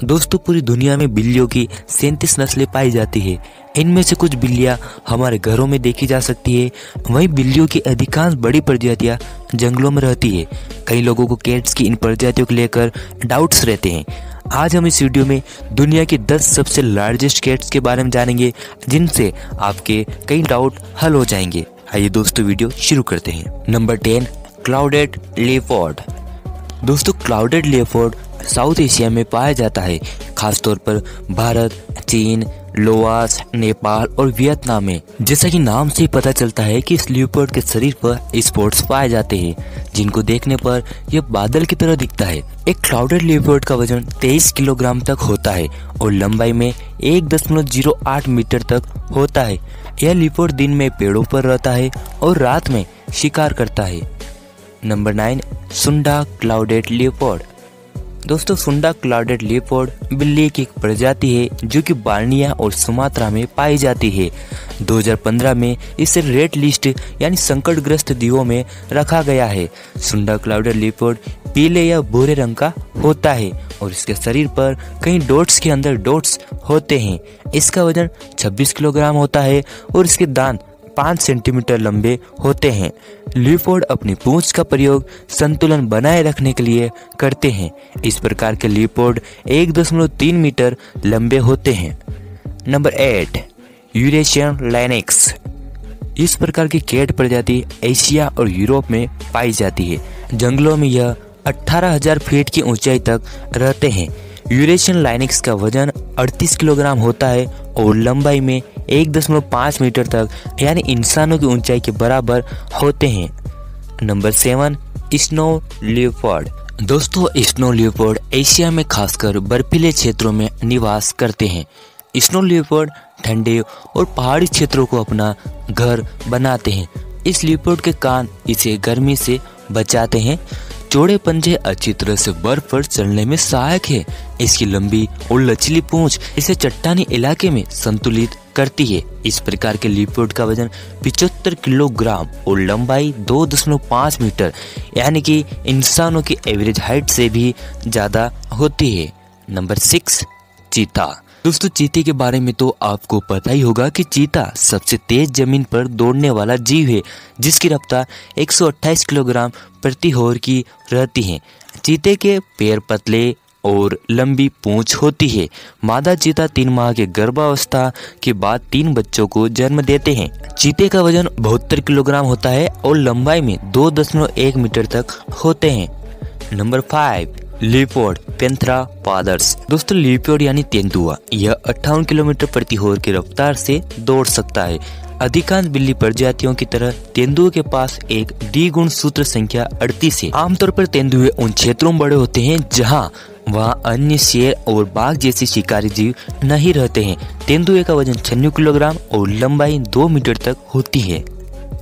दोस्तों, पूरी दुनिया में बिल्लियों की 37 नस्लें पाई जाती है। इनमें से कुछ बिल्लियां हमारे घरों में देखी जा सकती है, वहीं बिल्लियों की अधिकांश बड़ी प्रजातियां जंगलों में रहती है। कई लोगों को कैट्स की इन प्रजातियों को लेकर डाउट्स रहते हैं। आज हम इस वीडियो में दुनिया की 10 सबसे लार्जेस्ट कैट्स के बारे में जानेंगे, जिनसे आपके कई डाउट हल हो जाएंगे। आइए दोस्तों, वीडियो शुरू करते हैं। Number 10, clouded leopard. दोस्तों, क्लाउडेड लेपर्ड साउथ एशिया में पाया जाता है, खासतौर पर भारत, चीन, लोआस, नेपाल और वियतनाम में। जैसा कि नाम से ही पता चलता है कि इस लेपर्ड के शरीर पर स्पॉट्स पाए जाते हैं, जिनको देखने पर यह बादल की तरह दिखता है। एक क्लाउडेड लेपर्ड का वजन 23 किलोग्राम तक होता है और लंबाई में 1.08 मीटर तक होता है। यह लेपर्ड दिन में पेड़ों पर रहता है और रात में शिकार करता है। नंबर 9, सुंडा क्लाउडेड लेपर्ड। दोस्तों, सुंडा क्लाउडेड लेपर्ड बिल्ली की एक प्रजाति है जो कि बार्निया और सुमात्रा में पाई जाती है। 2015 में इसे रेड लिस्ट यानी संकटग्रस्त द्वीपों में रखा गया है। सुंडा क्लाउडेड लेपर्ड पीले या भूरे रंग का होता है और इसके शरीर पर कई डॉट्स के अंदर डॉट्स होते हैं। इसका वजन 26 किलोग्राम होता है और इसके दांत 5 सेंटीमीटर लंबे होते हैं। लेपर्ड अपनी पूंछ का प्रयोग संतुलन बनाए रखने के लिए करते हैं। इस प्रकार के लेपर्ड 1.3 मीटर लंबे होते हैं। Number 8, Eurasian lynx. इस प्रकार की कैट प्रजाति एशिया और यूरोप में पाई जाती है। जंगलों में यह 18,000 फीट की ऊंचाई तक रहते हैं। यूरेशियन लाइनिक्स का वजन 38 किलोग्राम होता है और लंबाई में 1.5 मीटर तक यानी इंसानों की ऊंचाई के बराबर होते हैं। Number 7, snow leopard. दोस्तों, स्नो लेपर्ड एशिया में खासकर बर्फीले क्षेत्रों में निवास करते हैं। स्नो लेपर्ड ठंडे और पहाड़ी क्षेत्रों को अपना घर बनाते हैं। इस लेपर्ड के कान इसे गर्मी से बचाते हैं। चौड़े पंजे अच्छी तरह से बर्फ पर चलने में सहायक है। इसकी लंबी और लचीली पूंछ इसे चट्टानी इलाके में संतुलित करती है। इस प्रकार के लेपर्ड का वजन 75 किलोग्राम और लंबाई 2.5 मीटर यानी कि इंसानों की एवरेज हाइट से भी ज्यादा होती है। नंबर 6, चीता। दोस्तों, चीते के बारे में तो आपको पता ही होगा कि चीता सबसे तेज जमीन पर दौड़ने वाला जीव है, जिसकी रफ्तार 128 किलोग्राम प्रति हॉर की रहती है। चीते के पैर पतले और लंबी पूंछ होती है। मादा चीता 3 माह के गर्भावस्था के बाद 3 बच्चों को जन्म देते हैं। चीते का वजन 72 किलोग्राम होता है और लंबाई में 2.1 मीटर तक होते हैं। Number 5, leopard panthera pardus. दोस्तों, लेपर्ड यानी तेंदुआ यह 58 किलोमीटर प्रति हॉर की रफ्तार से दौड़ सकता है। अधिकांश बिल्ली प्रजातियों की तरह तेंदुए के पास एक द्विगुण सूत्र संख्या 38 है। आमतौर पर तेंदुए उन क्षेत्रों में बड़े होते हैं जहां वहां अन्य शेर और बाघ जैसे शिकारी जीव नहीं रहते हैं। तेंदुए का वजन 96 किलोग्राम और लंबाई 2 मीटर तक होती है।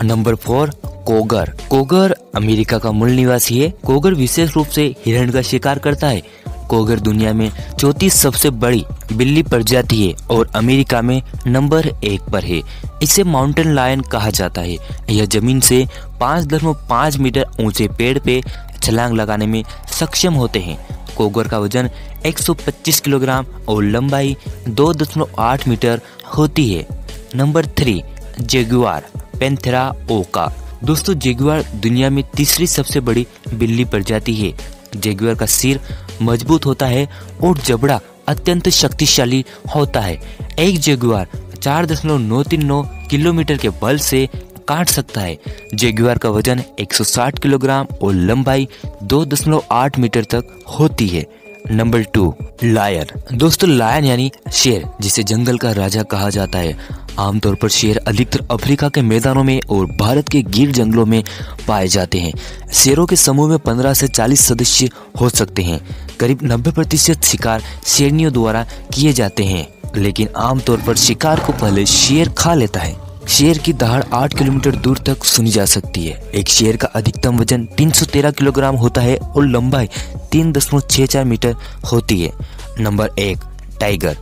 नंबर 4, कोगर। कोगर अमेरिका का मूल निवासी है। कोगर विशेष रूप से हिरण का शिकार करता है। कोगर दुनिया में 34 सबसे बड़ी बिल्ली प्रजाति है और अमेरिका में नंबर 1 पर है। इसे माउंटेन लायन कहा जाता है। यह जमीन से 5.5 मीटर ऊंचे पेड़ पे छलांग लगाने में सक्षम होते हैं। कोगर का वजन 125 किलोग्राम और लंबाई 2.8 मीटर होती है। नंबर 3, जगुआर पैंथेरा ओका। दोस्तों, जगुआर दुनिया में तीसरी सबसे बड़ी बिल्ली प्रजाति है। जगुआर का सिर मजबूत होता है और जबड़ा अत्यंत शक्तिशाली होता है। एक जगुआर 4.939 किलोमीटर के बल से काट सकता है। जगुआर का वजन 160 किलोग्राम और लंबाई 2.8 मीटर तक होती है। Number 2, lion. दोस्तों, लायन यानी शेर, जिसे जंगल का राजा कहा जाता है। आमतौर पर शेर अधिकतर अफ्रीका के मैदानों में और भारत के गिर जंगलों में पाए जाते हैं। शेरों के समूह में 15 से 40 सदस्य हो सकते हैं। करीब 90% शिकार शेरनियों द्वारा किए जाते हैं, लेकिन आमतौर पर शिकार को पहले शेर खा लेता है। शेर की दहाड़ 8 किलोमीटर दूर तक सुनी जा सकती है। एक शेर का अधिकतम वजन 313 किलोग्राम होता है और लंबाई 3.64 मीटर होती है। Number 1, tiger.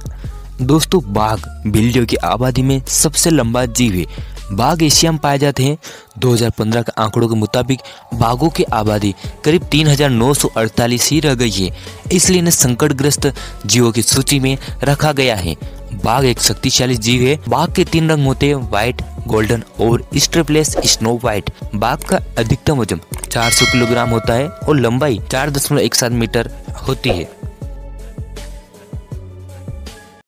दोस्तों, बाघ बिल्लियों की आबादी में सबसे लंबा जीव है। बाघ एशिया में पाए जाते हैं। 2015 के आंकड़ों के मुताबिक बाघों की आबादी करीब 3,948 ही रह गई है, इसलिए इन्हें संकटग्रस्त जीवों की सूची में रखा गया है। बाघ एक शक्तिशाली जीव है। बाघ के 3 रंग होते हैं, व्हाइट, गोल्डन और स्ट्रिपलेस स्नो व्हाइट। बाघ का अधिकतम वजन 400 किलोग्राम होता है और लंबाई 4.17 मीटर होती है।